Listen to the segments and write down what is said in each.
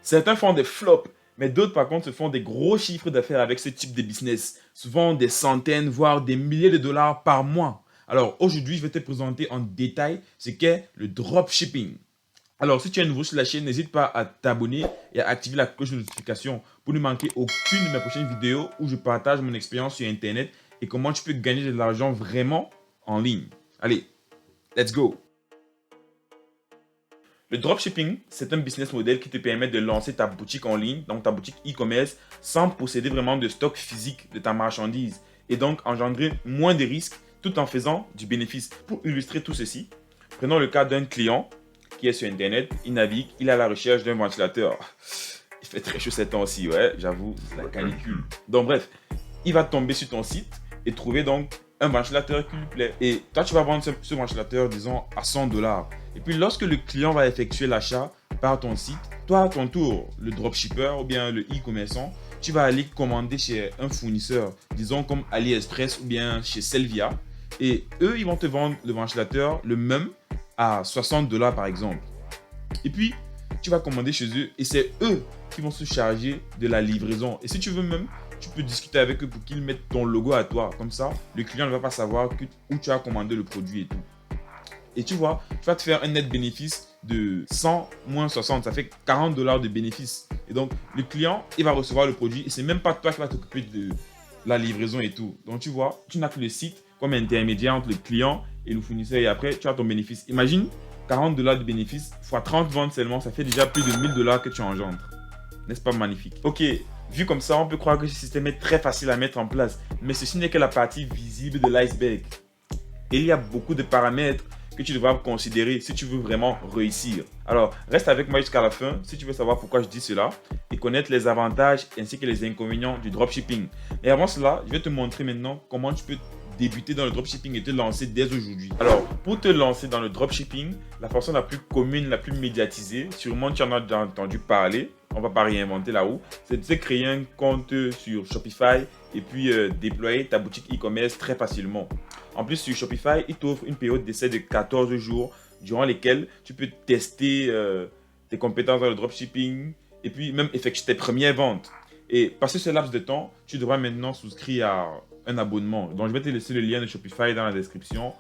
Certains font des flops, mais d'autres par contre se font des gros chiffres d'affaires avec ce type de business. Souvent des centaines, voire des milliers de dollars par mois. Alors aujourd'hui, je vais te présenter en détail ce qu'est le dropshipping. Alors, si tu es nouveau sur la chaîne, n'hésite pas à t'abonner et à activer la cloche de notification pour ne manquer aucune de mes prochaines vidéos où je partage mon expérience sur Internet et comment tu peux gagner de l'argent vraiment en ligne. Allez, let's go! Le dropshipping, c'est un business model qui te permet de lancer ta boutique en ligne, donc ta boutique e-commerce, sans posséder vraiment de stock physique de ta marchandise et donc engendrer moins de risques tout en faisant du bénéfice. Pour illustrer tout ceci, prenons le cas d'un client qui est sur Internet, il navigue, il est à la recherche d'un ventilateur. Il fait très chaud ces temps-ci, ouais, j'avoue, la canicule. Donc bref, il va tomber sur ton site et trouver donc un ventilateur qui lui plaît. Et toi, tu vas vendre ce ventilateur, disons, à 100 $. Et puis, lorsque le client va effectuer l'achat par ton site, toi, à ton tour, le dropshipper ou bien le e-commerçant, tu vas aller commander chez un fournisseur, disons comme AliExpress ou bien chez Selvia. Et eux, ils vont te vendre le ventilateur, le même, à 60 $ par exemple. Et puis, tu vas commander chez eux et c'est eux qui vont se charger de la livraison. Et si tu veux même, tu peux discuter avec eux pour qu'ils mettent ton logo à toi. Comme ça, le client ne va pas savoir où tu as commandé le produit et tout. Et tu vois, tu vas te faire un net bénéfice de 100 moins 60. Ça fait 40 $ de bénéfice. Et donc, le client, il va recevoir le produit et c'est même pas toi qui vas t'occuper de la livraison et tout. Donc, tu vois, tu n'as que le site comme intermédiaire entre le client et le fournisseur et après, tu as ton bénéfice. Imagine 40 $ de bénéfice fois 30 ventes seulement, ça fait déjà plus de 1000 $ que tu engendres. N'est-ce pas magnifique? Ok, vu comme ça, on peut croire que ce système est très facile à mettre en place, mais ceci n'est que la partie visible de l'iceberg. Il y a beaucoup de paramètres que tu devras considérer si tu veux vraiment réussir. Alors, reste avec moi jusqu'à la fin si tu veux savoir pourquoi je dis cela et connaître les avantages ainsi que les inconvénients du dropshipping. Et avant cela, je vais te montrer maintenant comment tu peux débuter dans le dropshipping et te lancer dès aujourd'hui. Alors, pour te lancer dans le dropshipping, la façon la plus commune, la plus médiatisée, sûrement tu en as déjà entendu parler, on va pas réinventer la roue, c'est de se créer un compte sur Shopify et puis déployer ta boutique e-commerce très facilement. En plus, sur Shopify, il t'offre une période d'essai de 14 jours durant lesquels tu peux tester tes compétences dans le dropshipping et puis même effectuer tes premières ventes. Et passé ce laps de temps, tu devras maintenant souscrire à un abonnement. Donc, je vais te laisser le lien de Shopify dans la description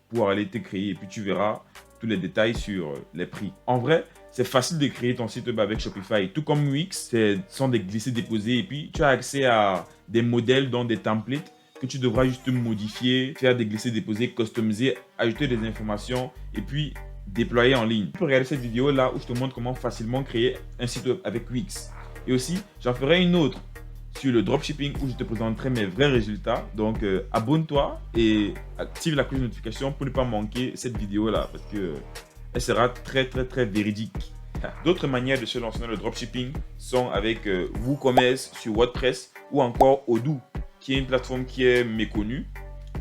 pour aller te créer et puis tu verras tous les détails sur les prix. En vrai, c'est facile de créer ton site web avec Shopify. Tout comme Wix, ce sont des glissés-déposés et puis tu as accès à des modèles, dont des templates que tu devras juste modifier, faire des glissés-déposés, customiser, ajouter des informations et puis déployer en ligne. Tu peux regarder cette vidéo là où je te montre comment facilement créer un site web avec Wix. Et aussi, j'en ferai une autre sur le dropshipping où je te présenterai mes vrais résultats. Donc, abonne-toi et active la cloche de notification pour ne pas manquer cette vidéo là parce que elle sera très véridique. D'autres manières de se lancer dans le dropshipping sont avec WooCommerce sur WordPress ou encore Odoo, qui est une plateforme qui est méconnue,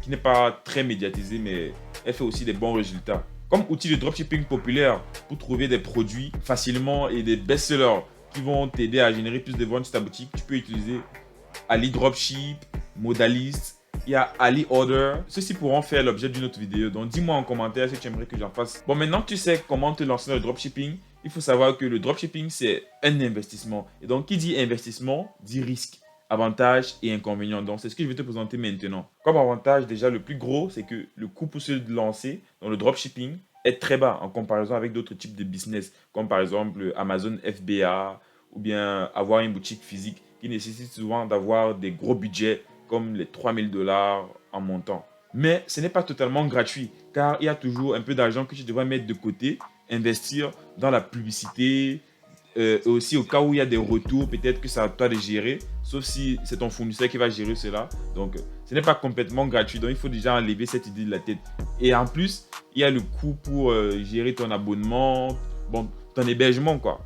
qui n'est pas très médiatisée, mais elle fait aussi des bons résultats. Comme outil de dropshipping populaire pour trouver des produits facilement et des best-sellers qui vont t'aider à générer plus de ventes sur ta boutique, tu peux utiliser AliDropship, Modalist, il y a AliOrder. Ceux-ci pourront faire l'objet d'une autre vidéo. Donc, dis-moi en commentaire si tu aimerais que j'en fasse. Bon, maintenant que tu sais comment te lancer dans le dropshipping, il faut savoir que le dropshipping, c'est un investissement. Et donc, qui dit investissement, dit risque, avantages et inconvénients. Donc, c'est ce que je vais te présenter maintenant. Comme avantage, déjà, le plus gros, c'est que le coût pour se lancer dans le dropshipping est très bas en comparaison avec d'autres types de business, comme par exemple Amazon FBA ou bien avoir une boutique physique qui nécessite souvent d'avoir des gros budgets comme les 3000 $ en montant. Mais ce n'est pas totalement gratuit car il y a toujours un peu d'argent que tu devras mettre de côté, investir dans la publicité, aussi au cas où il y a des retours, peut-être que c'est à toi de gérer, sauf si c'est ton fournisseur qui va gérer cela. Donc, ce n'est pas complètement gratuit, donc il faut déjà enlever cette idée de la tête. Et en plus, il y a le coût pour gérer ton abonnement, bon, ton hébergement quoi.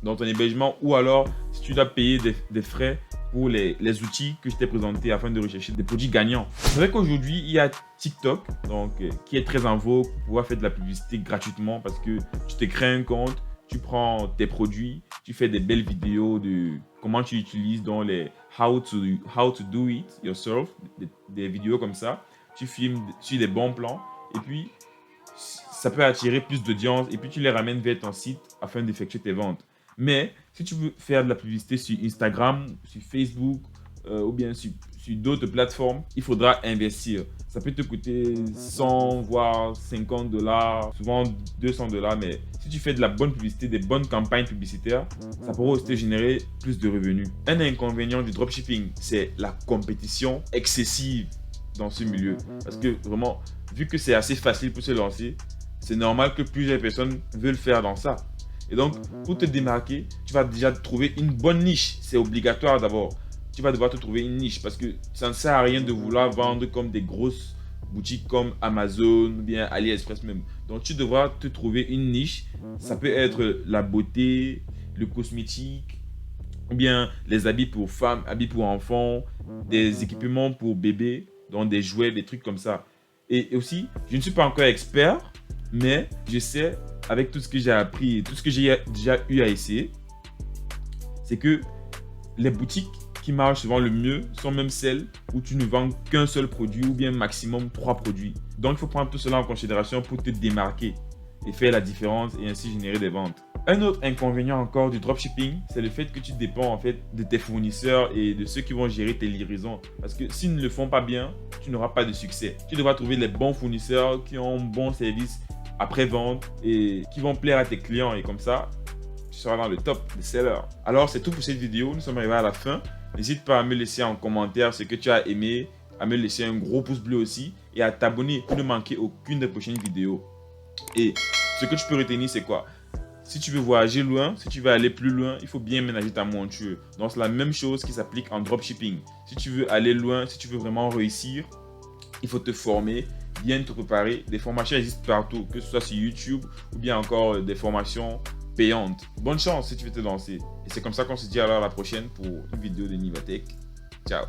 Donc ton hébergement ou alors si tu dois payer des frais pour les outils que je t'ai présentés afin de rechercher des produits gagnants. C'est vrai qu'aujourd'hui, il y a TikTok donc, qui est très en vogue pour pouvoir faire de la publicité gratuitement parce que tu te crées un compte, tu prends tes produits, tu fais des belles vidéos de comment tu utilises dans les how to do it yourself, des vidéos comme ça. Tu filmes sur des bons plans et puis ça peut attirer plus d'audience et puis tu les ramènes vers ton site afin d'effectuer tes ventes. Mais Si tu veux faire de la publicité sur Instagram, sur Facebook ou bien sur d'autres plateformes, il faudra investir. Ça peut te coûter 100 voire 50 $, souvent 200 $, mais si tu fais de la bonne publicité, des bonnes campagnes publicitaires, ça pourra aussi te générer plus de revenus. Un inconvénient du dropshipping, c'est la compétition excessive dans ce milieu. Parce que vraiment, vu que c'est assez facile pour se lancer, c'est normal que plusieurs personnes veulent faire dans ça. Et donc, pour te démarquer, tu vas déjà trouver une bonne niche. C'est obligatoire d'abord. Tu vas devoir te trouver une niche parce que ça ne sert à rien de vouloir vendre comme des grosses boutiques comme Amazon ou bien AliExpress même. Donc, tu devras te trouver une niche. Ça peut être la beauté, le cosmétique, ou bien les habits pour femmes, habits pour enfants, des équipements pour bébés, donc des jouets, des trucs comme ça. Et aussi, je ne suis pas encore expert, mais je sais, avec tout ce que j'ai appris et tout ce que j'ai déjà eu à essayer, c'est que les boutiques qui marchent souvent le mieux sont même celles où tu ne vends qu'un seul produit ou bien maximum 3 produits. Donc, il faut prendre tout cela en considération pour te démarquer et faire la différence et ainsi générer des ventes. Un autre inconvénient encore du dropshipping, c'est le fait que tu dépends en fait de tes fournisseurs et de ceux qui vont gérer tes livraisons. Parce que s'ils ne le font pas bien, tu n'auras pas de succès. Tu devras trouver les bons fournisseurs qui ont un bon service après-vente et qui vont plaire à tes clients. Et comme ça, tu seras dans le top des sellers. Alors, c'est tout pour cette vidéo. Nous sommes arrivés à la fin. N'hésite pas à me laisser en commentaire ce que tu as aimé, à me laisser un gros pouce bleu aussi et à t'abonner pour ne manquer aucune des prochaines vidéos. Et ce que tu peux retenir, c'est quoi? Si tu veux voyager loin, si tu veux aller plus loin, il faut bien ménager ta monture. Donc, c'est la même chose qui s'applique en dropshipping. Si tu veux aller loin, si tu veux vraiment réussir, il faut te former, bien te préparer. Des formations existent partout, que ce soit sur YouTube ou bien encore des formations payantes. Bonne chance si tu veux te lancer. Et c'est comme ça qu'on se dit alors à la prochaine pour une vidéo de Nivatech. Ciao.